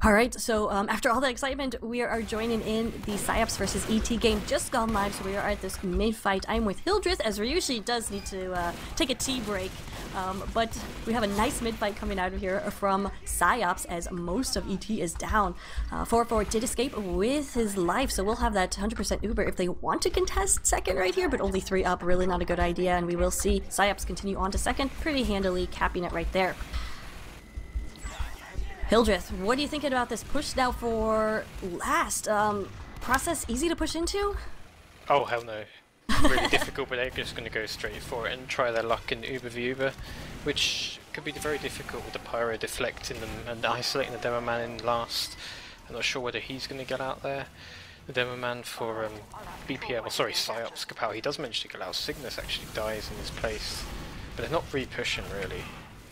Alright, so after all that excitement, we are joining in the SYOPS versus ET game just gone live, so we are at this mid-fight. I'm with Hildreth, as Ryushi does need to take a tea break, but we have a nice mid-fight coming out of here from SYOPS as most of ET is down. 4-4 did escape with his life, so we'll have that 100% Uber if they want to contest second right here, but only 3 up, really not a good idea, and we will see SYOPS continue on to second, pretty handily capping it right there. Hildreth, what are you thinking about this push now for last? Process easy to push into? Oh, hell no. Really difficult, but they're just going to go straight for it and try their luck in Uber v Uber, which could be very difficult with the Pyro deflecting them and isolating the Demo Man in last. I'm not sure whether he's going to get out there. The Demo Man for BPM, or sorry, SYOPS Kapow, he does manage to get out. Cygnus actually dies in his place, but they're not re-pushing really.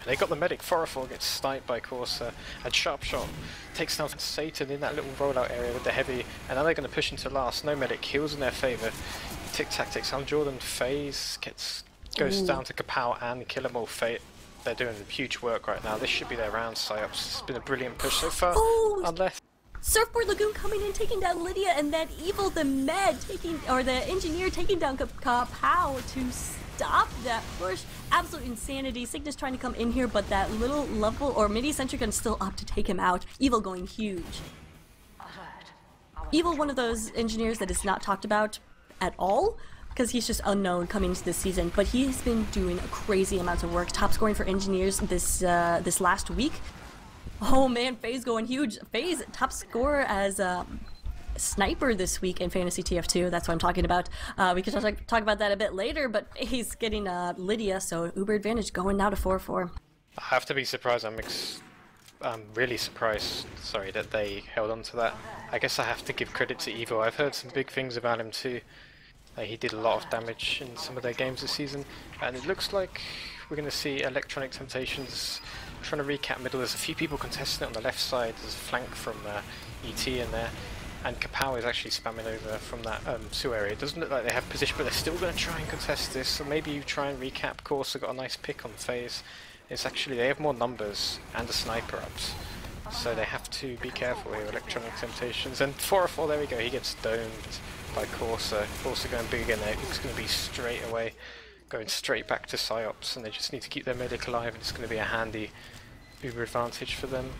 They got the medic, 4-4 gets sniped by Corsa, and Sharp Shot takes down Satan in that little rollout area with the heavy, and now they're going to push into last. No medic, heals in their favour. Tick Tactics on Jordan, FaZe goes down to Kapow and Kill 'em all. They're doing huge work right now. This should be their round, SYOPS. It's been a brilliant push so far, unless... Surfboard Lagoon coming in, taking down Lydia, and then Evil the Med taking, or the engineer taking down Kapow to stop that push. Absolute insanity. Cygnus trying to come in here, but that little level or mini sentry gun still up to take him out. Evil going huge. Evil, one of those engineers that is not talked about at all, because he's just unknown coming into this season, but he's been doing crazy amounts of work. Top scoring for engineers this last week. Oh man, FaZe going huge. FaZe top scorer as sniper this week in Fantasy TF2. That's what I'm talking about. We can talk about that a bit later, but he's getting Lydia, so Uber advantage going now to 4-4. I have to be surprised. I'm really surprised, sorry, that they held on to that. I guess I have to give credit to Evil. I've heard some big things about him too. He did a lot of damage in some of their games this season, and it looks like we're going to see Electronic Temptations trying to recap middle. There's a few people contesting it on the left side. There's a flank from ET in there, and Kapow is actually spamming over from that sewer area. It doesn't look like they have position, but they're still going to try and contest this, so maybe you try and recap. Corsa got a nice pick on FaZe. It's actually, they have more numbers and a sniper ups, so they have to be careful here, Electronic Temptations. And 4-4, there we go, he gets domed by Corsa. Corsa going big again there, it's going to be straight away, going straight back to SYOPS, and they just need to keep their medic alive, and it's going to be a handy Uber advantage for them.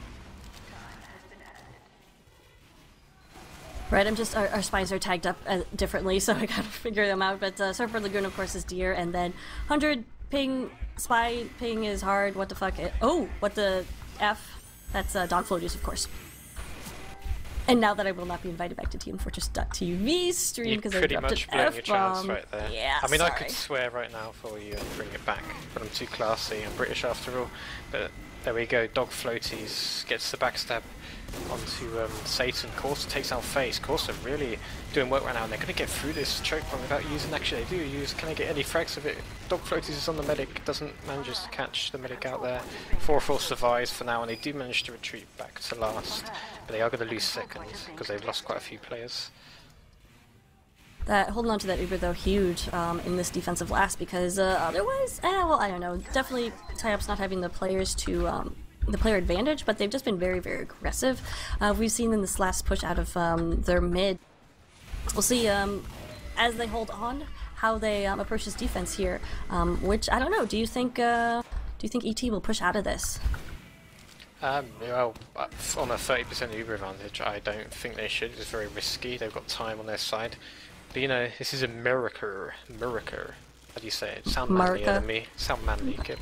Right, our spies are tagged up differently, so I gotta figure them out, but Surfer Lagoon of course is deer, and then 100 ping, spy ping is hard, what the fuck, oh, what the F, that's Dog Floaties of course. And now that I will not be invited back to teamfortress.tv stream because I dropped an F-bomb. Your chance right there. Yeah, I mean, sorry. I could swear right now for you and bring it back, but I'm too classy. I'm British after all. But there we go. Dog Floaties gets the backstab onto Satan. Corsa takes out FaZe. Corsa really doing work right now, and they're going to get through this choke point without using. Actually, they do use. Can they get any frags of it? Dog Floaties is on the medic. Doesn't manage to catch the medic out there. 4-4 survives for now, and they do manage to retreat back to last. But they are going to lose second because they've lost quite a few players. Holding on to that Uber though, huge in this defensive last, because otherwise, well, I don't know. Definitely SYOPS not having the players to the player advantage, but they've just been very, very aggressive. We've seen in this last push out of their mid. We'll see as they hold on how they approach this defense here. Which I don't know. Do you think ET will push out of this? Well, on a 30% Uber advantage, I don't think they should. It's very risky. They've got time on their side. But you know, this is a miracle. How do you say it? Sound manlier than me. Sound manly, Kip.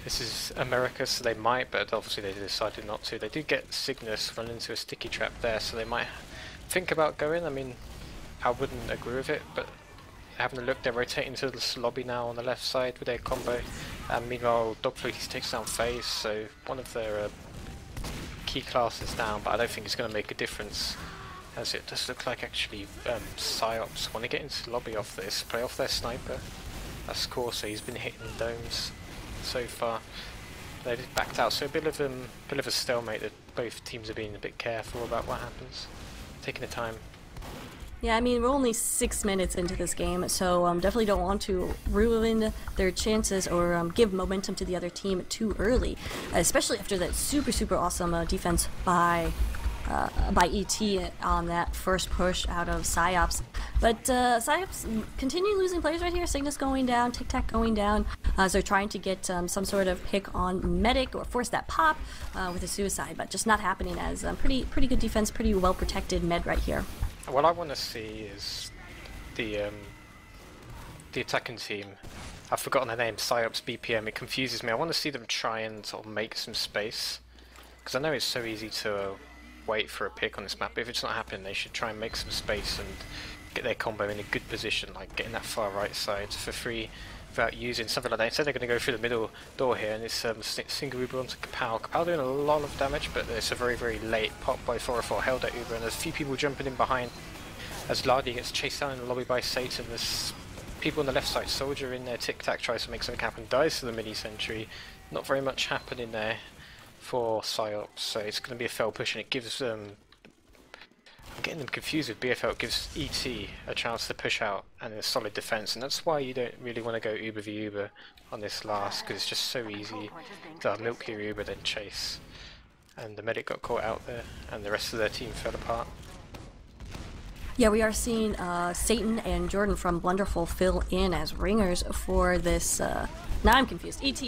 This is America, so they might, but obviously they decided not to. They did get Cygnus run into a sticky trap there, so they might think about going. I mean, I wouldn't agree with it, but having a look, they're rotating to this lobby now on the left side with their combo. And meanwhile, Dog Floaties takes down FaZe, so one of their key classes down, but I don't think it's going to make a difference, as it does look like actually SYOPS want to get into the lobby off this, play off their sniper. That's Corsa, he's been hitting domes so far. They've backed out, so a bit of a stalemate that both teams are being a bit careful about what happens, taking the time. Yeah, I mean, we're only 6 minutes into this game, so definitely don't want to ruin their chances or give momentum to the other team too early, especially after that super awesome defense by ET on that first push out of SYOPS. But SYOPS continue losing players right here. Cygnus going down, Tic Tac going down. So they're trying to get some sort of pick on Medic or force that pop with a suicide, but just not happening as pretty good defense, pretty well protected med right here. What I want to see is the attacking team. I've forgotten their name, SYOPS BPM. It confuses me. I want to see them try and sort of make some space, because I know it's so easy to wait for a pick on this map. But if it's not happening, they should try and make some space and get their combo in a good position, like getting that far right side for free without using something like that. Instead, they're going to go through the middle door here, and it's single Uber onto Kapow. Kapow doing a lot of damage, but it's a very late pop by 404, held at Uber, and there's a few people jumping in behind as Lardy gets chased down in the lobby by Satan. There's people on the left side. Soldier in there, Tic Tac tries to make something happen, dies to the mini sentry. Not very much happening there for SYOPS, so it's going to be a fell push, and it gives I'm getting them confused with BFL. It gives ET a chance to push out and a solid defense, and that's why you don't really want to go Uber v Uber on this last, because it's just so easy to milk your Uber then chase. And the medic got caught out there, and the rest of their team fell apart. Yeah, we are seeing Satan and Jordan from Blunderful fill in as ringers for this, now I'm confused, ET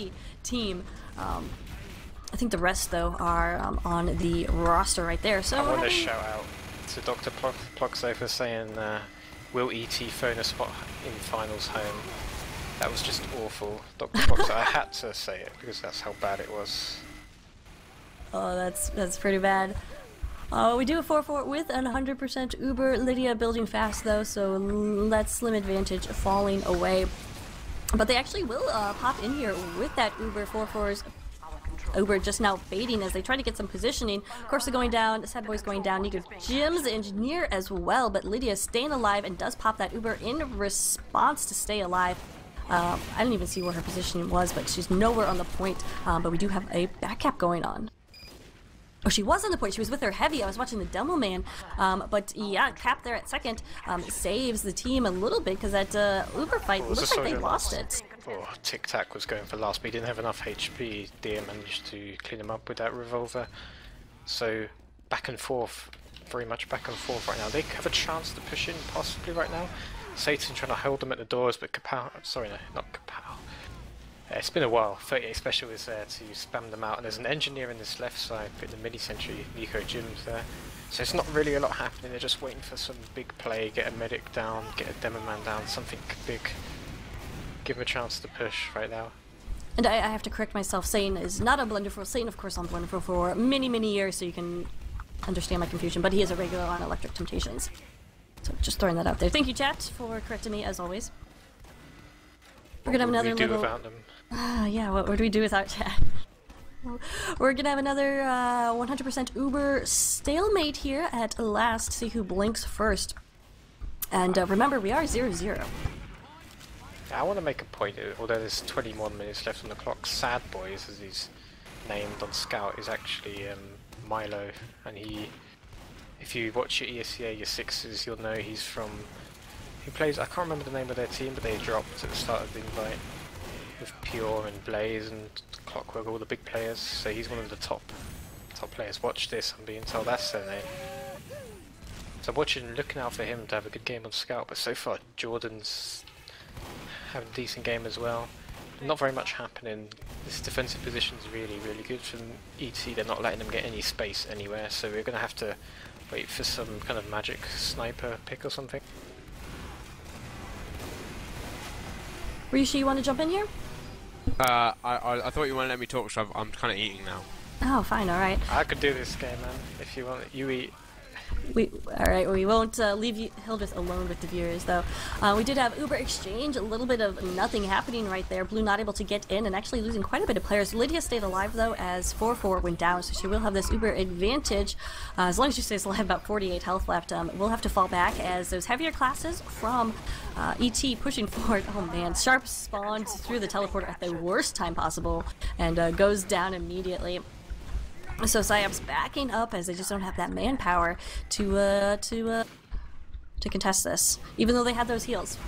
team. I think the rest, though, are on the roster right there. So I want to shout out to Dr. Ploxo for saying, will ET phone a spot in finals home? That was just awful. Dr. Ploxo, I had to say it because that's how bad it was. Oh, that's pretty bad. We do a 4-4 with an 100% Uber. Lydia building fast, though, so that's slim advantage falling away. But they actually will pop in here with that Uber 4-4's. Uber just now baiting as they try to get some positioning. Of course, they're going down. Sad Boy's going down. Nico Jim's the engineer as well, but Lydia staying alive and does pop that Uber in response to stay alive. I didn't even see where her position was, but she's nowhere on the point. But we do have a back cap going on. Oh, she was on the point. She was with her heavy. I was watching the demo man. But yeah, cap there at second saves the team a little bit because that Uber fight looks like they lost it. Oh, Tic Tac was going for last, but he didn't have enough HP. Deer managed to clean him up with that revolver. So back and forth, very much back and forth right now. They have a chance to push in possibly right now. Satan trying to hold them at the doors, but Kapow, sorry, no, not Kapow. It's been a while. 38 Special is there to spam them out, and there's an engineer in this left side, putting the mini-sentry. Nico Jim's there. So it's not really a lot happening. They're just waiting for some big play, get a medic down, get a demo man down, something big. Give him a chance to push right now. And I have to correct myself. Satan is not on Blunderful. Satan, of course, on Blunderful for many years, so you can understand my confusion. But he is a regular on Electric Temptations. So just throwing that out there. Thank you, chat, for correcting me as always. We're gonna have another little. What would we do without them? Yeah, what would we do without chat? We're gonna have another 100% Uber stalemate here at last. See who blinks first. And remember, we are 0-0. I want to make a point, although there's 21 minutes left on the clock, Sad Boys, as he's named on Scout, is actually Milo, and he, if you watch your ESCA, your sixes, you'll know he's from, he plays, I can't remember the name of their team, but they dropped at the start of the invite, with Pure and Blaze and Clockwork, all the big players, so he's one of the top players. Watch this, I'm being told that's their name. So I'm watching, looking out for him to have a good game on Scout, but so far Jordan's having a decent game as well. Not very much happening. This defensive position is really good from ET. They're not letting them get any space anywhere, so we're going to have to wait for some kind of magic sniper pick or something. Ryushi, you want to jump in here? I thought you wanted to let me talk, so I'm kind of eating now. Oh, fine, alright. I could do this game, man, if you want. You eat. Alright, we won't leave you Hildreth alone with the viewers, though. We did have Uber exchange, a little bit of nothing happening right there. Blue not able to get in and actually losing quite a bit of players. Lydia stayed alive, though, as 4-4 went down, so she will have this Uber advantage. As long as she stays alive, about 48 health left. We'll have to fall back as those heavier classes from ET pushing forward. Oh man, Sharp spawns through the teleporter at the worst time possible and goes down immediately. So SYOPS backing up as they just don't have that manpower to to contest this, even though they had those heals.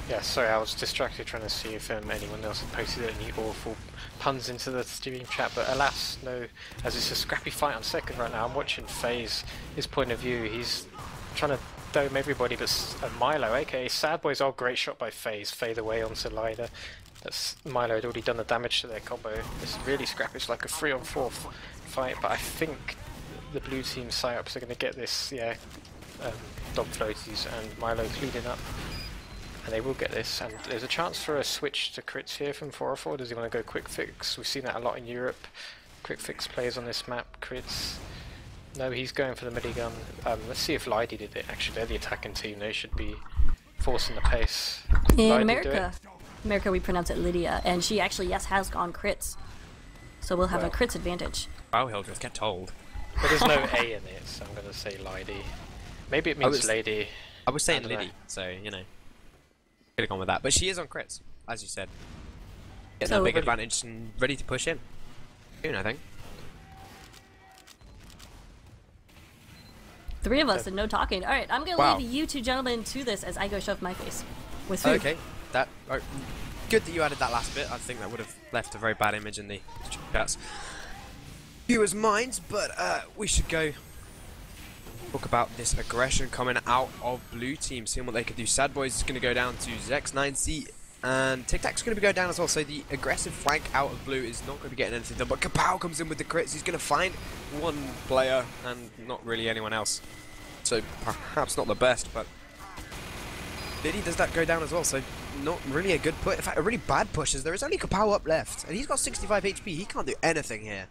Yeah, sorry, I was distracted trying to see if anyone else had posted any awful puns into the stream chat, but alas, no, as it's a scrappy fight on second right now. I'm watching FaZe, his point of view, he's trying to dome everybody, but Milo, aka Sad Boys, oh, great shot by FaZe, fade away onto Lida. That's Milo had already done the damage to their combo. It's really scrappy, it's like a 3-on-4 fight, but I think the blue team SYOPS are going to get this, yeah, dog floaties and Milo cleaning up. And they will get this, and there's a chance for a switch to crits here from 404. Does he want to go quick fix? We've seen that a lot in Europe. Quick fix players on this map, crits. No, he's going for the minigun. Let's see if Lydie did it. Actually, they're the attacking team. They should be forcing the pace. In America, we pronounce it Lydia, and she actually, yes, has gone crits. So we'll have a crits advantage. Wow, Hildreth, get told. But there's no A in it, so I'm going to say Lydie. Maybe it means lady. I was saying Liddy, so, you know. Could have gone with that, but she is on crits, as you said. Getting a big advantage and ready to push in. Soon, I think. 3 of us and no talking. All right, I'm gonna leave you two gentlemen to this as I go shove my face with food. Okay, good that you added that last bit. I think that would have left a very bad image in the chats. Viewers' minds, but we should go talk about this aggression coming out of blue team, seeing what they could do. Sad Boys is going to go down to Zex9C, and Tic Tac's going to be going down as well, so the aggressive flank out of blue is not going to be getting anything done, but Kapow comes in with the crits. He's going to find one player and not really anyone else, so perhaps not the best, but Liddy does that go down as well, so not really a good push. In fact, a really bad push, as there is only Kapow up left, and he's got 65 HP. He can't do anything here.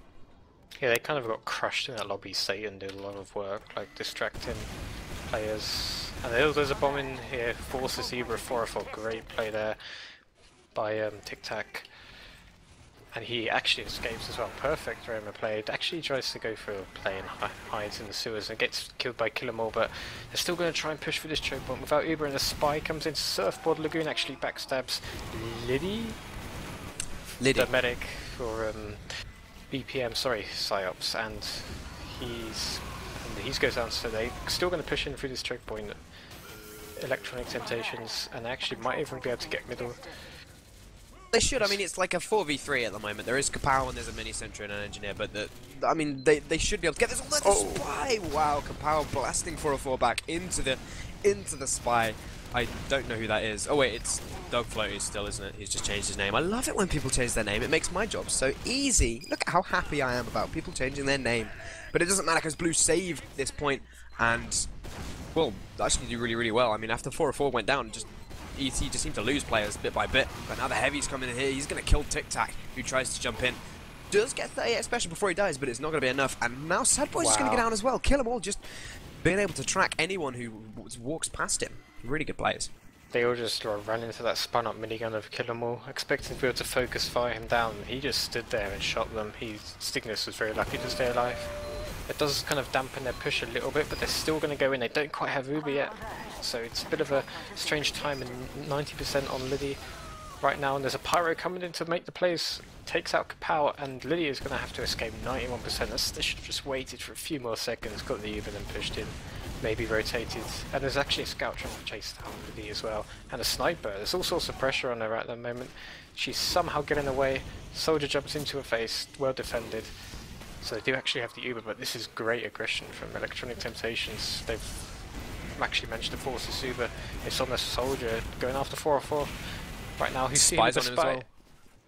Yeah, they kind of got crushed in that lobby. Satan did a lot of work, like distracting players. And there's a bomb in here, forces Zebra 404, great play there by Tic Tac. And he actually escapes as well, perfect Roma play. Actually tries to go for a play and hides in the sewers and gets killed by Kill 'Em All, but they're still going to try and push for this choke bomb without Uber, and the spy comes in. Surfboard Lagoon actually backstabs Liddy? The medic for BPM, sorry, SYOPS, and he goes down, so they're still going to push in through this choke point. Electronic Temptations, and they actually might even be able to get middle. They should. I mean, it's like a 4v3 at the moment. There is Kapow and there's a mini sentry and an engineer, but I mean, they should be able to get this. Oh, that's a spy! Wow, Kapow blasting 404 back into the spy. I don't know who that is. Oh wait, it's Doug Floaty still, isn't it? He's just changed his name. I love it when people change their name. It makes my job so easy. Look at how happy I am about people changing their name. But it doesn't matter because Blue saved this point and, well, actually do really, really well. I mean, after 404 went down, ET just seemed to lose players bit by bit. But now the Heavy's coming in here. He's going to kill Tic Tac, who tries to jump in. Does get 38 special before he dies, but it's not going to be enough. And now Sad Boy's just going to get down as well. Kill 'Em All, just being able to track anyone who walks past him. Really good players. They all just ran into that spun up minigun of Kill 'Em All, expecting to be able to focus fire him down. He just stood there and shot them. Stignus was very lucky to stay alive. It does kind of dampen their push a little bit, but they're still going to go in. They don't quite have Uber yet, so it's a bit of a strange time, and 90% on Liddy right now. And there's a Pyro coming in to make the plays, takes out Kapow, and Liddy is going to have to escape 91%. They should have just waited for a few more seconds, got the Uber, then pushed in. Maybe rotated, and there's actually a scout trying to chase down Liddy as well, and a sniper. There's all sorts of pressure on her at the moment. She's somehow getting away. Soldier jumps into her face, well defended. So they do actually have the Uber, but this is great aggression from Electronic Temptations. They've actually managed to force this Uber. It's on the soldier going after 404 right now. Who's seeing the spy?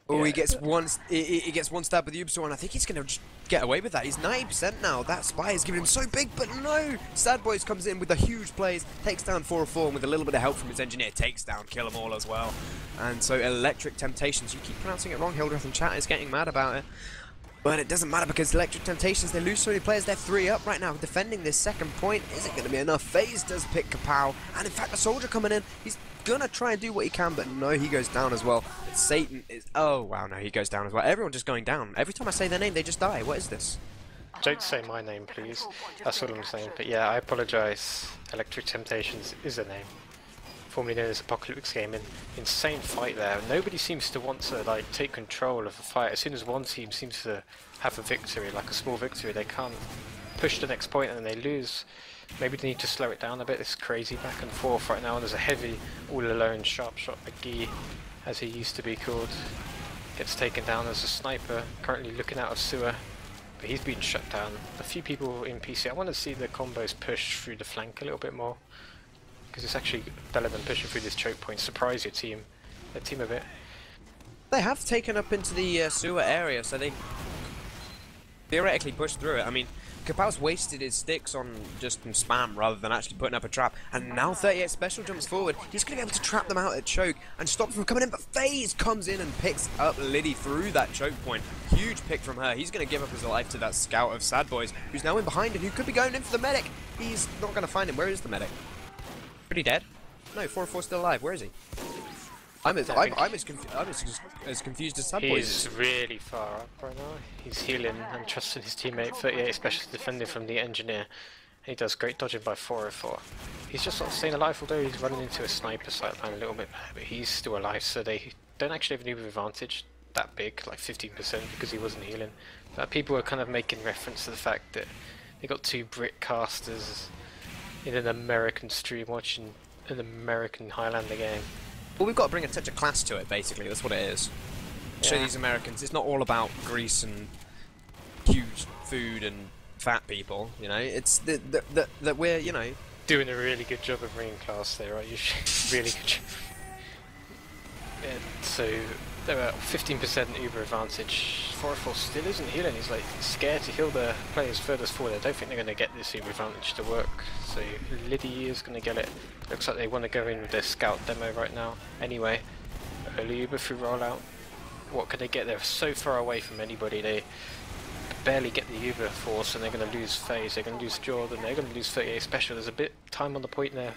Oh, yeah. He gets one stab with the Uber Sword, and I think he's going to get away with that. He's 90% now. That spy is giving him so big, but no! Sad Boys comes in with the huge plays, takes down 404, and with a little bit of help from his engineer, takes down Kill 'Em All as well. And so Electric Temptations, you keep pronouncing it wrong, Hildreth, and chat is getting mad about it. But it doesn't matter because Electric Temptations, they lose so many players. They're 3 up right now, defending this second point. Isn't going to be enough. FaZe does pick Kapow, and in fact, the soldier coming in, he's gonna try and do what he can, but no, he goes down as well. Satan is, oh wow, no, he goes down as well. Everyone just going down. Every time I say their name, they just die. What is this? Don't say my name, please. That's what I'm saying. But yeah, I apologise. Electric Temptations is a name. Formerly known as Apocalypse Game. Insane fight there. Nobody seems to want to like take control of the fight. As soon as one team seems to have a victory, like a small victory, they can't push the next point and then they lose. Maybe they need to slow it down a bit. It's crazy back and forth right now. There's a heavy, all-alone sharp shot McGee, as he used to be called. Gets taken down as a sniper, currently looking out of sewer. But he's been shut down. A few people in PC. I want to see the combos push through the flank a little bit more. Because it's actually better than pushing through this choke point. Surprise your team. Their team a bit. They have taken up into the sewer area, so they theoretically pushed through it. I mean, Kapow's wasted his sticks on just some spam rather than actually putting up a trap. And now 38 Special jumps forward. He's going to be able to trap them out at choke and stop them from coming in. But FaZe comes in and picks up Liddy through that choke point. Huge pick from her. He's going to give up his life to that scout of Sad Boys, who's now in behind and who could be going in for the medic. He's not going to find him. Where is the medic? Pretty dead? No, 4-4 still alive. Where is he? I'm as confused as Sad Boys. He's really far up right now. He's healing and trusting his teammate 38, especially defending from the engineer. He does great dodging by 404. He's just sort of staying alive, although he's running into a sniper sideline a little bit, but he's still alive, so they don't actually have an Uber advantage that big, like 15%, because he wasn't healing. But people are kind of making reference to the fact that they got two Brit casters in an American stream watching an American Highlander game. Well, we've got to bring a touch of class to it, basically. That's what it is. Yeah. Show these Americans it's not all about grease and huge food and fat people, you know. It's that we're, you know... Doing a really good job of bringing class there, right? Really good job. Yeah, so they're at 15% Uber advantage. 404 still isn't healing. He's like scared to heal the players furthest forward. I don't think they're going to get this Uber advantage to work. So Liddy is going to get it. Looks like they want to go in with their scout demo right now. Anyway, early Uber through rollout. What can they get? They're so far away from anybody. They barely get the Uber force, and they're going to lose FaZe. They're going to lose Jordan. They're going to lose 38 Special. There's a bit time on the point there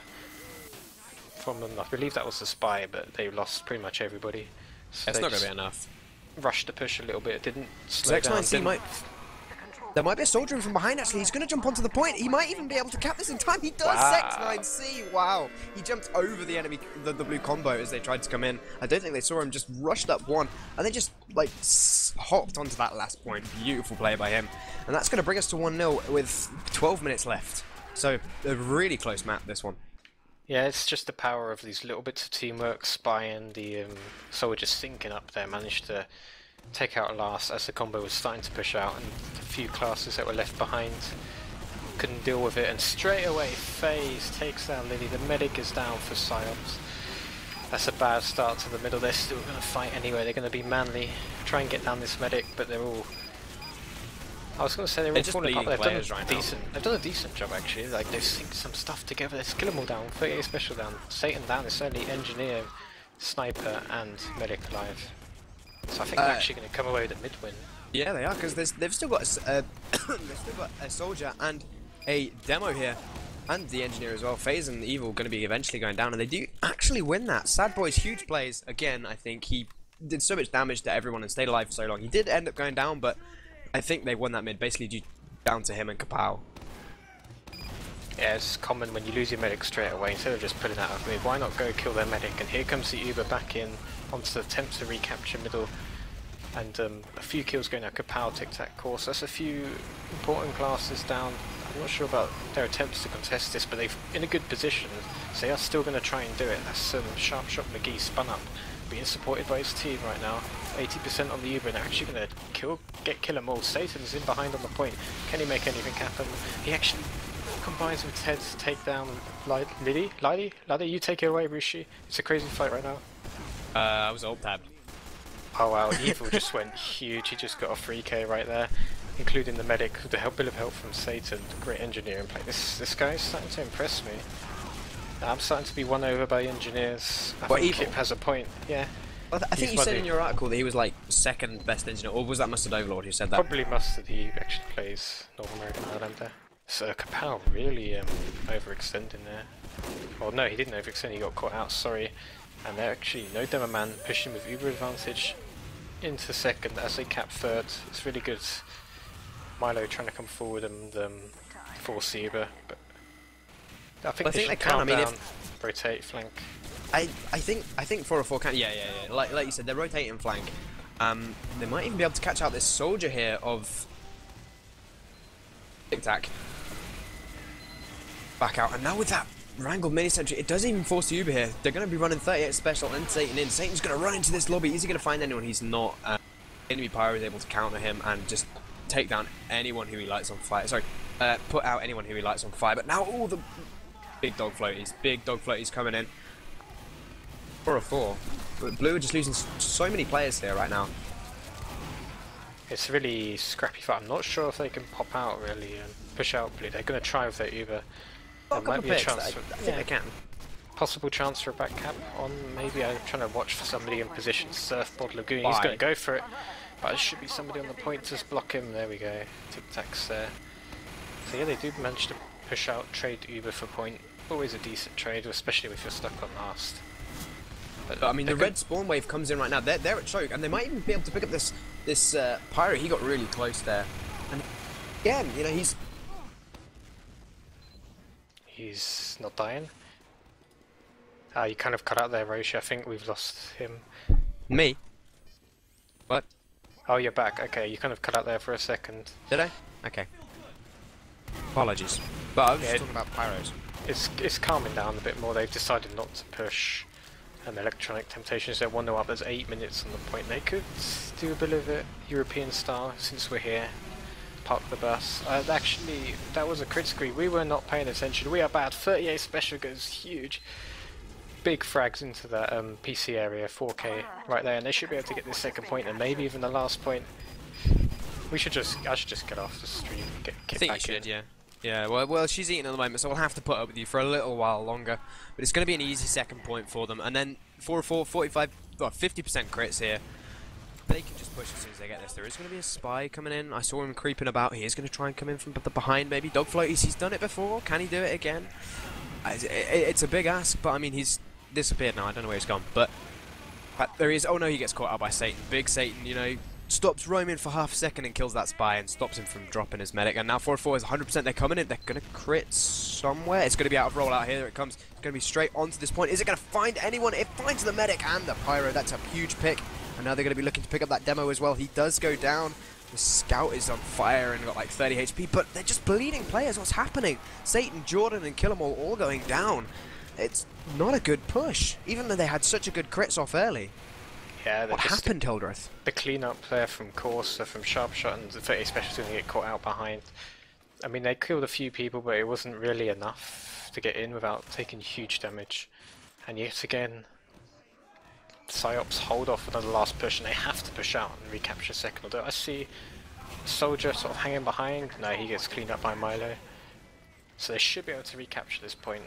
from them. I believe that was the spy, but they lost pretty much everybody. So it's not going to be enough. Rushed the push a little bit. It didn't slow down. There might be a soldier in from behind, actually. He's going to jump onto the point. He might even be able to cap this in time. He does. Wow. X9C. Wow. He jumped over the enemy, the blue combo as they tried to come in. I don't think they saw him. Just rushed up one. And they just, like, hopped onto that last point. Beautiful play by him. And that's going to bring us to 1-0 with 12 minutes left. So, a really close map, this one. Yeah, it's just the power of these little bits of teamwork. Spy and the soldiers syncing up there managed to take out last as the combo was starting to push out, and a few classes that were left behind couldn't deal with it, and straight away FaZe takes down Liddy. The medic is down for SYOPS. That's a bad start to the middle. They're still going to fight anyway. They're going to be manly, try and get down this medic, but they're all... I was going to say they're all falling apart. They've done a decent job actually. Like they've synced some stuff together. Let's kill them all down. 38 Special down. Satan down. It's only engineer, sniper, and medic alive. So I think they're actually going to come away with a mid-win. Yeah, they are, because they've still got a soldier and a demo here, and the engineer as well. FaZe and Evil going to be eventually going down, and they do actually win that. Sad Boy's huge plays again. I think he did so much damage to everyone and stayed alive for so long. He did end up going down, but I think they won that mid basically due down to him and Kapow. Yeah, it's common when you lose your medic straight away, instead of just pulling out of mid, why not go kill their medic? And here comes the Uber back in onto the attempt to recapture middle, and a few kills going out. Kapow ticked that course. That's a few important classes down. I'm not sure about their attempts to contest this, but they're in a good position, so they are still going to try and do it. That's sharp shot McGee spun up, being supported by his team right now. 80% on the Uber, and they're actually going to kill them all. Satan's in behind on the point. Can he make anything happen? He actually combines with Ted to take down Liddy, you take it away, Ryushi. It's a crazy fight right now. I was ult tabbed. Oh wow, Evil just went huge. He just got a 3k right there, including the medic with the bill of help from Satan. Great engineering play. This guy's starting to impress me. I'm starting to be won over by engineers. I think Kip has a point. Yeah. Well, I think you said in your article that he was like second best engineer, or was that Mustard Overlord who said that? Probably Mustard. He actually plays North American Highlander. So Kapow really overextending there. Well, no, he didn't overextend. He got caught out. Sorry. And they're actually no demo man pushing with Uber advantage into second as they cap third. It's really good. Milo trying to come forward and force the Uber, but I think they can. I mean, rotate flank. I think 404 can. Yeah. Like you said, they're rotating flank. They might even be able to catch out this soldier here of Tic Tac. back out, and now with that wrangled mini sentry, it doesn't even force the Uber here. They're going to be running 38 special and Satan in. Satan's going to run into this lobby. Is he going to find anyone? He's not. Enemy Pyro is able to counter him and just take down anyone who he lights on fire. Sorry, put out anyone who he lights on fire. But now all the big dog floaties coming in. 4-4. But Blue are just losing so many players here right now. It's really scrappy fight. I'm not sure if they can pop out really and push out Blue. They're going to try with their Uber. There might be a chance. I think they can. Possible chance for a back cap on. Maybe I'm trying to watch for somebody in position. Surfboard Lagoon. He's going to go for it, but it should be somebody on the point to block him. There we go. Tic Tac's there. So yeah, they do manage to push out, trade Uber for point. Always a decent trade, especially if you're stuck on last. But I mean, the red spawn wave comes in right now. They're at choke, and they might even be able to pick up this Pyro. He got really close there, and again, you know, he's not dying. You kind of cut out there, Ryushi. I think we've lost him. Me? What? Oh, you're back. Okay, you kind of cut out there for a second. Did I? Okay. Apologies. But I was just talking about Pyros. It's calming down a bit more. They've decided not to push Electronic Temptations. They're 1-0 up. There's 8 minutes on the point. They could do a bit of it European style since we're here. Park the bus. Actually, that was a crit screen. We were not paying attention. We are bad. 38 special goes huge. Big frags into that PC area, 4K right there, and they should be able to get this second point and maybe even the last point. I should just get off the stream and get I think back you should, in. yeah. Yeah, well, she's eating at the moment, so we'll have to put up with you for a little while longer. But it's going to be an easy second point for them. And then 4-4, 45, well, 50% crits here. They can just push as soon as they get this. There is going to be a spy coming in. I saw him creeping about. He is going to try and come in from the behind, maybe. Dog floaties, he's done it before. Can he do it again? It's a big ask, but I mean, he's disappeared now. I don't know where he's gone, but there he is. Oh no, he gets caught out by Satan. Big Satan, you know, stops roaming for half a second and kills that spy and stops him from dropping his medic. And now 4-4 is 100%. They're coming in. They're going to crit somewhere. It's going to be out of rollout here. It comes. It's going to be straight onto this point. Is it going to find anyone? It finds the medic and the Pyro. That's a huge pick. And now they're going to be looking to pick up that demo as well. He does go down. The scout is on fire and got like 30 HP, but they're just bleeding players. What's happening? Satan, Jordan, and Killamall all going down. It's not a good push, even though they had such a good crits off early. Yeah, what happened, Hildreth? The cleanup there from Corsa, from Sharpshot, and the 30 special didn't get caught out behind. I mean, they killed a few people, but it wasn't really enough to get in without taking huge damage. And yet again, SYOPS hold off for the last push, and they have to push out and recapture second. Although I see Soldier sort of hanging behind. No, he gets cleaned up by Milo. So they should be able to recapture this point.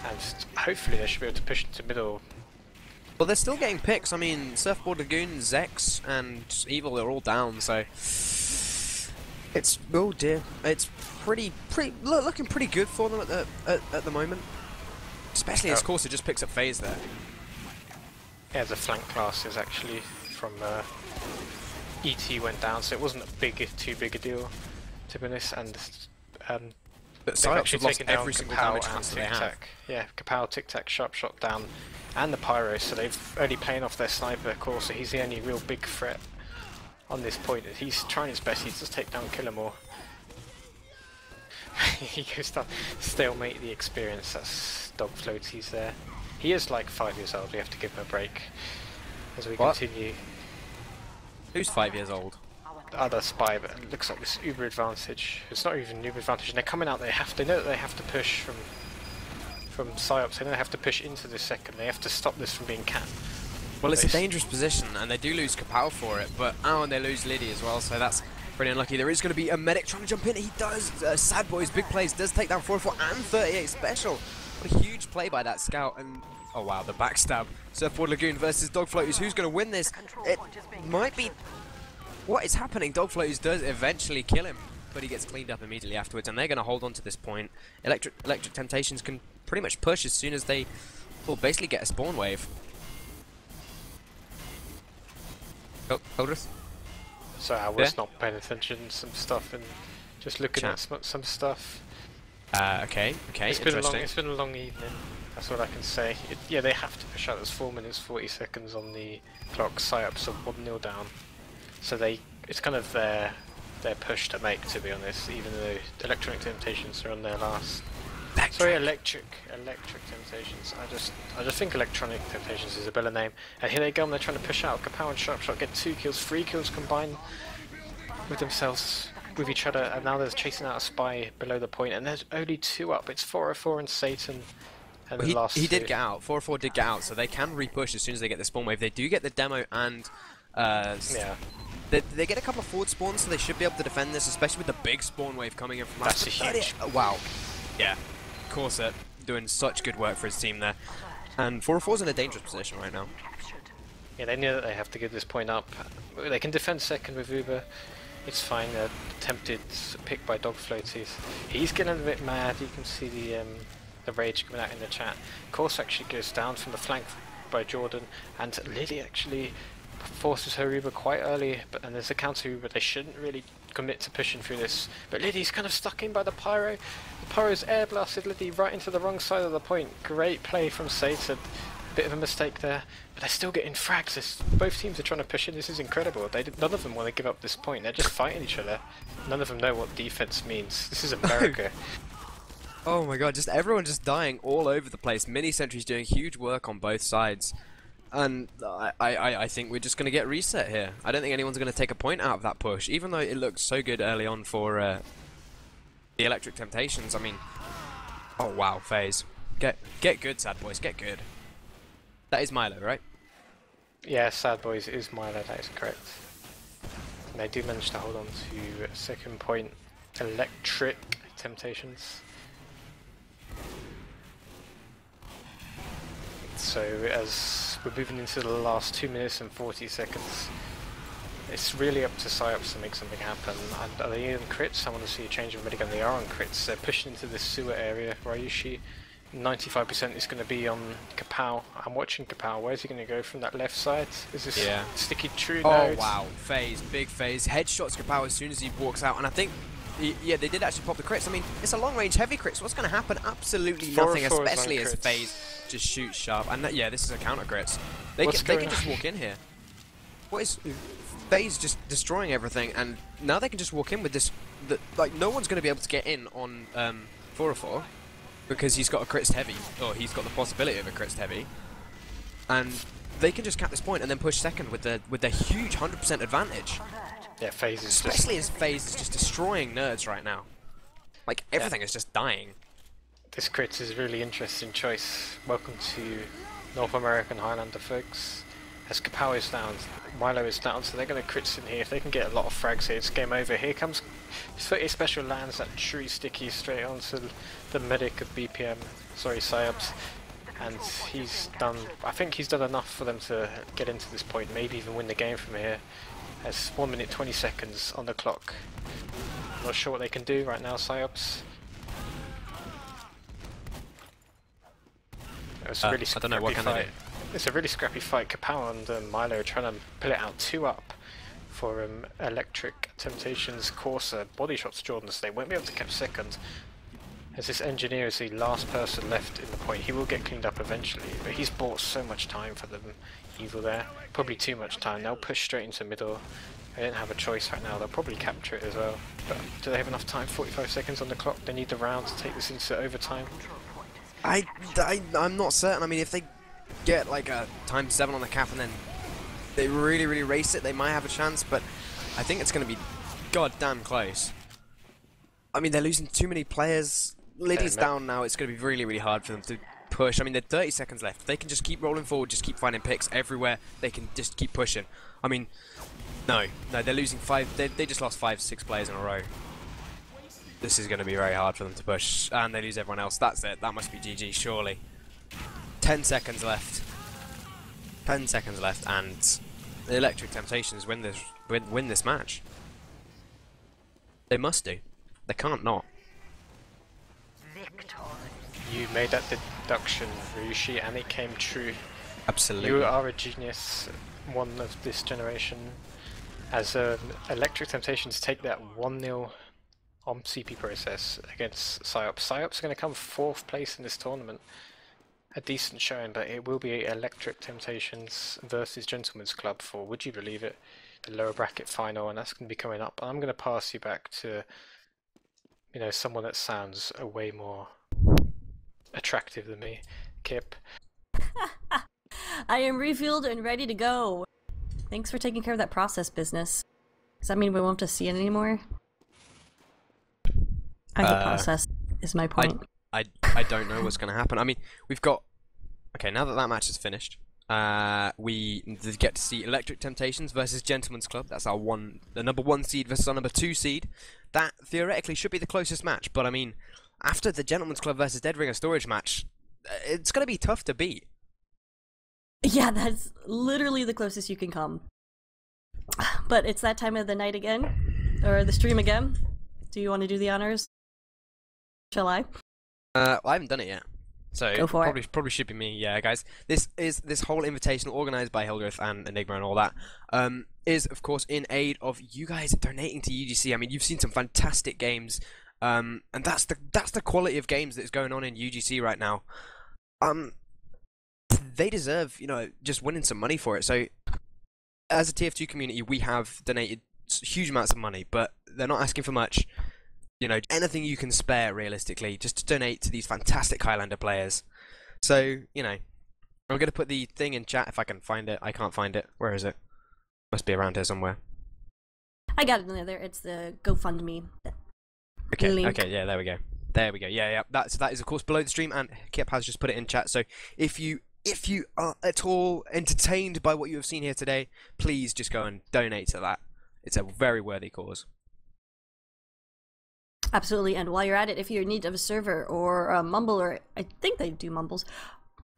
And hopefully they should be able to push into middle. Well, they're still getting picks. I mean, Surfboard Lagoon, Zex, and Evil, they're all down, so it's, oh dear, it's looking pretty good for them at the moment. Especially as Corsa just picks up phase there. Yeah, the flank classes actually from ET went down, so it wasn't too big a deal, to be honest. And but they've actually lost taken down every single Kapow damage and class that they Tic have. Tac. Yeah, Kapow, Tic Tac, Sharpshot down, and the Pyro. So they've only playing off their sniper, of course. So he's the only real big threat on this point. He's trying his best. He's just take down Killamore. He goes to stalemate the experience. That's Dog Floaties there. He is like 5 years old. We have to give him a break as we continue. Who's 5 years old? The other spy, but it looks like this Uber advantage. It's not even Uber advantage, and they're coming out. They know that they have to push from SYOPS. They know they have to push into this second. They have to stop this from being capped. Well, it's a dangerous position, and they do lose Kapow for it. But and they lose Liddy as well, so that's pretty unlucky. There is going to be a medic trying to jump in. He does. Sad Boys, big plays, does take down 4-4 and 38 special. What a huge play by that scout. And oh wow, the backstab. Surfboard Lagoon versus Dog Floaties. Who's going to win this? It might be. What is happening? Dog Floaties does eventually kill him, but he gets cleaned up immediately afterwards, and they're going to hold on to this point. Electric Temptations can pretty much push as soon as they will basically get a spawn wave. Oh, Hildreth? So I was not paying attention to some stuff and just looking at some stuff. Okay, it's been a long evening. That's what I can say. Yeah, they have to push out. There's 4 minutes 40 seconds on the clock. SYOPS are 1-0 down. So it's kind of their push to make, to be honest, even though Electronic Temptations are on their last Sorry, Electric Temptations. I just think Electronic Temptations is a better name. And here they go, and they're trying to push out. Kapow and Sharpshot get 2 kills, 3 kills combined with themselves, with each other, and now they're chasing out a spy below the point, and there's only 2 up. It's 404 and Satan. And Well, the last he two. did get out. 404 did get out, so they can repush as soon as they get the spawn wave. They do get the demo and yeah. They get a couple of forward spawns, so they should be able to defend this, especially with the big spawn wave coming in from That's us. a huge. Wow. Yeah. Corset doing such good work for his team there. And 404's in a dangerous position right now. Yeah, they know that they have to give this point up. They can defend second with Uber. It's fine. Attempted pick by Dog Floaties. He's getting a bit mad. You can see the rage coming out in the chat. Course actually goes down from the flank by Jordan, and Lily actually forces her Uber quite early, and there's a counter Uber. They shouldn't really commit to pushing through this, but Lily's kind of stuck in by the Pyro. The Pyro's air blasted Lily right into the wrong side of the point. Great play from Satan. Bit of a mistake there, but they're still getting frags. Both teams are trying to push in. This is incredible. None of them want to give up this point. They're just fighting each other. None of them know what defense means. This is America. Oh my god, just everyone just dying all over the place. Mini Sentry's doing huge work on both sides. And I think we're just going to get reset here. I don't think anyone's going to take a point out of that push, even though it looked so good early on for the Electric Temptations. I mean, oh wow, FaZe. Get good, sad boys, get good. That is Milo, right? Yeah, Sad Boys is Milo, that is correct. And they do manage to hold on to a second point. Electric Temptations. So as we're moving into the last 2 minutes and 40 seconds, it's really up to SYOPS to make something happen. And are they in crits? I want to see a change of minigun. They are on crits. They're pushing into this sewer area. Ryushi, 95% is going to be on Kapow. I'm watching Kapow. Where's he going to go from that left side? Is this sticky true? Oh wow, FaZe, big FaZe. Headshots Kapow as soon as he walks out, and I think yeah, they did actually pop the crits. I mean, it's a long-range heavy crits. What's going to happen? Absolutely nothing, especially as FaZe just shoots sharp. And yeah, this is a counter crits. They can just walk in here. What is FaZe just destroying everything? And now they can just walk in with this. Like no one's going to be able to get in on 404 because he's got a crits heavy, or he's got the possibility of a crits heavy, and they can just cap this point and then push second with their huge 100% advantage. Yeah, FaZe is especially as FaZe is just destroying nerds right now. Like everything is just dying. This crit is a really interesting choice. Welcome to North American Highlander, folks. As Kapow is down, Milo is down, so they're going to crits in here. If they can get a lot of frags here, it's game over. Here comes his special lands that true sticky straight onto the medic of BPM, sorry, SYOPS. And he's done, I think he's done enough for them to get into this point, maybe even win the game from here. There's 1 minute 20 seconds on the clock. Not sure what they can do right now, SYOPS. It's a really I don't know what fight. It's a really scrappy fight. Kapow and Milo are trying to pull it out 2 up for Electric Temptations. Corsa body shots Jordan, so they won't be able to catch second. As this engineer is the last person left in the point, he will get cleaned up eventually, but he's bought so much time for them. Evil there, probably too much time. They'll push straight into the middle. They don't have a choice right now. They'll probably capture it as well. But do they have enough time? 45 seconds on the clock. They need the round to take this into overtime. I'm not certain. I mean, if they get like a ×7 on the cap and then they really race it, they might have a chance. But I think it's going to be goddamn close. I mean, they're losing too many players. Liddy's down now. It's going to be really hard for them to push. I mean, they're 30 seconds left. They can just keep rolling forward, just keep finding picks everywhere. They can just keep pushing. I mean, no, they're losing 5. They just lost 5-6 players in a row. This is going to be very hard for them to push, and they lose everyone else. That's it. That must be GG, surely. 10 seconds left. 10 seconds left, and the Electric Temptations win this match. They must do. They can't not. You made that deduction, Ryushi, and it came true. Absolutely. You are a genius, one of this generation. As Electric Temptations take that 1-0 on CP process against SYOPS. SYOPS are going to come 4th place in this tournament. A decent showing, but it will be Electric Temptations versus Gentleman's Club for, would you believe it, the lower bracket final, and that's going to be coming up. I'm going to pass you back to, you know, someone that sounds a way more attractive than me. Kip. I am refueled and ready to go. Thanks for taking care of that process business. Does that mean we won't have to see it anymore? I hate process, is my point. I don't know what's going to happen. I mean, we've got... Okay, now that that match is finished, we get to see Electric Temptations versus Gentleman's Club. That's our the number 1 seed versus our number 2 seed. That theoretically should be the closest match, but I mean, after the Gentleman's Club versus Dead Ringer Storage match, it's going to be tough to beat. Yeah, that's literally the closest you can come. But it's that time of the night again, or the stream again. Do you want to do the honors? Shall I? I haven't done it yet. So Go for probably should be me, yeah, guys. This whole invitational organised by Hildreth and Enigma and all that is of course in aid of you guys donating to UGC. I mean, you've seen some fantastic games, and that's the quality of games that's going on in UGC right now. They deserve, you know, just winning some money for it. So as a TF2 community, we have donated huge amounts of money, but they're not asking for much. You know, anything you can spare, realistically, just to donate to these fantastic Highlander players. So, you know, I'm going to put the thing in chat if I can find it. I can't find it. Where is it? Must be around here somewhere. I got it in there. It's the GoFundMe Okay, link. okay, yeah, there we go. There we go. Yeah. That is, of course, below the stream, and Kip has just put it in chat. So if you are at all entertained by what you have seen here today, please just go and donate to that. It's a very worthy cause. Absolutely, and while you're at it, if you're in need of a server or a Mumble, or I think they do Mumbles.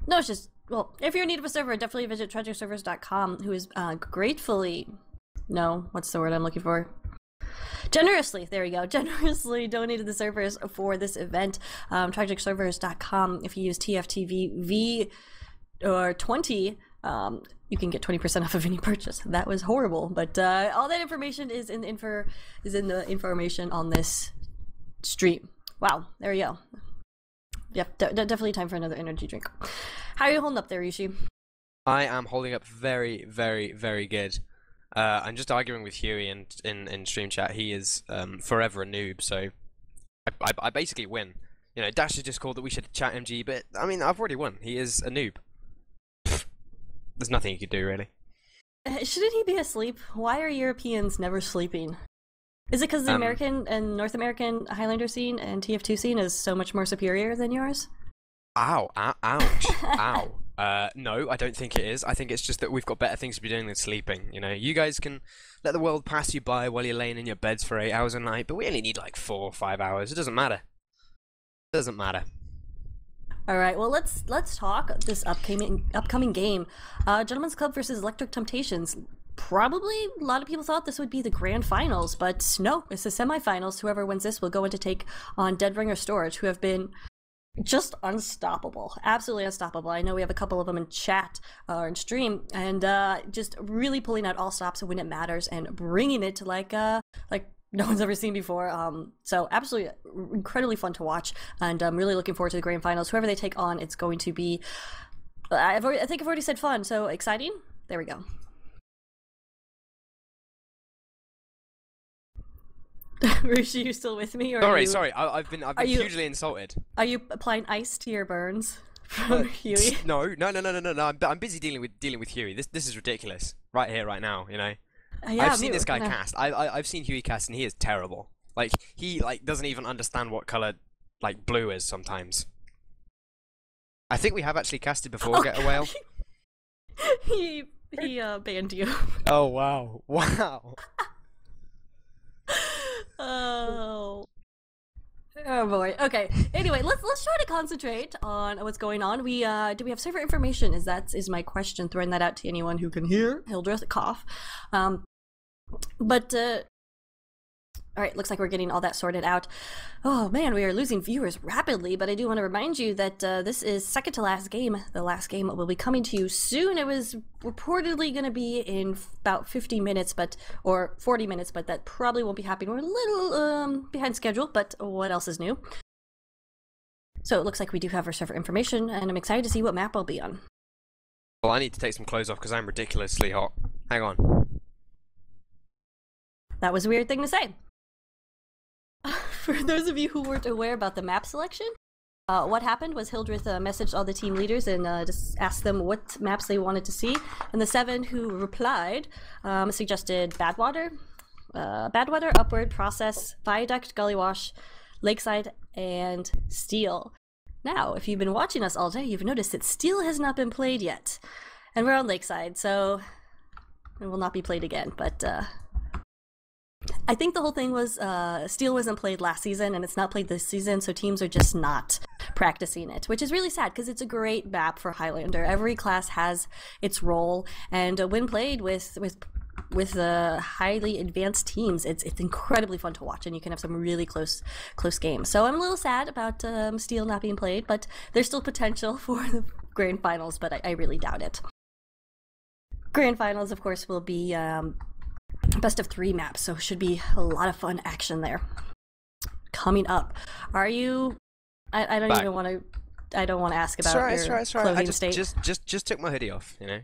No, it's just, well, if you're in need of a server, definitely visit treasureservers.com, who is gratefully, no, what's the word I'm looking for? Generously, there we go, generously donated the servers for this event. Treasureservers.com, if you use TFTV or 20, you can get 20% off of any purchase. That was horrible, but all that information is in the information on this stream. Wow, there we go. Yep, definitely time for another energy drink. How are you holding up there, Ryushi? I am holding up very, very, very good. I'm just arguing with Huey in stream chat. He is forever a noob, so I basically win. You know, Dash has just called that we should chat MG, but I mean, I've already won. He is a noob. There's nothing you could do, really. Shouldn't he be asleep? Why are Europeans never sleeping? Is it because the American and North American Highlander scene and TF2 scene is so much more superior than yours? Ow, ouch, ow. No, I don't think it is. I think it's just that we've got better things to be doing than sleeping. You know, you guys can let the world pass you by while you're laying in your beds for 8 hours a night, but we only need like 4 or 5 hours. It doesn't matter. It doesn't matter. All right, well, let's talk this upcoming game, Gentleman's Club versus Electric Temptations. Probably a lot of people thought this would be the grand finals, but no, it's the semifinals. Whoever wins this will go in to take on Dead Ringer Storage, who have been just unstoppable, absolutely unstoppable. I know we have a couple of them in chat or in stream, and just really pulling out all stops when it matters and bringing it to like no one's ever seen before. So absolutely incredibly fun to watch, and I'm really looking forward to the grand finals. Whoever they take on, it's going to be, I think I've already said fun, so exciting. There we go. Ryushi, you still with me? Or Sorry. I've been hugely insulted. Are you applying ice to your burns from Huey? No. I'm busy dealing with Huey. This is ridiculous. Right here, right now. You know. Yeah, I've seen this guy cast. I've seen Huey cast, and he is terrible. Like he doesn't even understand what color like blue is sometimes. I think we have actually casted before. Get a whale. he banned you. Oh wow! Wow. Oh boy. Okay. Anyway, let's try to concentrate on what's going on. Do we have server information? Is my question. Throwing that out to anyone who can hear. Hildreth cough. All right. Looks like we're getting all that sorted out. Oh man, we are losing viewers rapidly. But I do want to remind you that this is second to last game. The last game will be coming to you soon. It was reportedly going to be in about 50 minutes, or 40 minutes, but that probably won't be happening. We're a little behind schedule, but what else is new? So it looks like we do have our server information, and I'm excited to see what map I'll be on. Well, I need to take some clothes off because I'm ridiculously hot. Hang on. That was a weird thing to say. For those of you who weren't aware about the map selection, What happened was Hildreth messaged all the team leaders and just asked them what maps they wanted to see, and the 7 who replied suggested Badwater, Upward, Process, Viaduct, Gullywash, Lakeside, and Steel. Now, if you've been watching us all day, you've noticed that Steel has not been played yet, and we're on Lakeside, so it will not be played again, but I think the whole thing was Steel wasn't played last season and it's not played this season, so teams are just not practicing it, which is really sad because it's a great map for Highlander. Every class has its role, and when played with highly advanced teams, it's incredibly fun to watch, and you can have some really close games. So I'm a little sad about Steel not being played, but there's still potential for the grand finals, but I really doubt it. Grand finals, of course, will be best of 3 maps, so it should be a lot of fun action there. Coming up, are you? I don't even want to. I don't want to ask about your clothing state. Just took my hoodie off, you know.